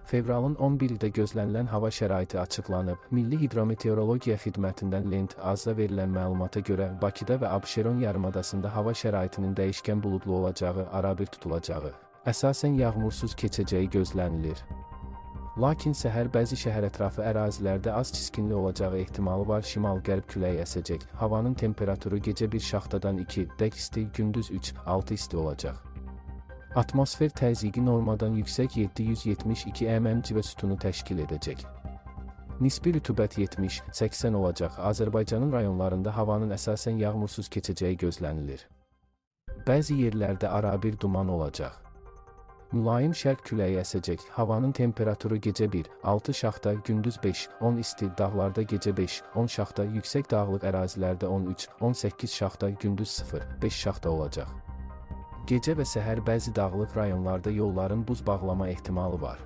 Fevralın 11-də gözlənilən hava şəraiti açıqlanıb. Milli Hidrometeorologiya Xidmətindən Lent AZ-da verilən məlumata görə Bakıda və Abşeron yarımadasında hava şəraitinin dəyişkən buludlu olacağı, arabir tutulacağı, əsasən yağmursuz keçəcəyi gözlənilir. Lakin səhər bəzi şəhərətrafı ərazilərdə az çiskinli olacağı ehtimalı var. Şimal-qərb küləyi əsəcək. Havanın temperaturu gecə 1 şaxtadan 2 dərəcə isti, gündüz 3-6 isti olacaq. Atmosfer təzyiqi normadan yüksək 772 mm civə sütunu təşkil edəcək. Nisbi rütubət 70-80 olacaq. Azərbaycanın rayonlarında havanın əsasən yağmursuz keçəcəyi gözlənilir. Bəzi yerlərdə arabir duman olacaq. Mülayim şərq küləyi əsəcək. Havanın temperaturu gecə 1-6 şaxta, gündüz 5-10 isti, dağlarda gecə 5-10 şaxta, yüksək dağlıq ərazilərdə 13-18 şaxta, gündüz 0-5 şaxta olacaq. Gecə və səhər bəzi dağlıq rayonlarda yolların buz bağlama ehtimalı var.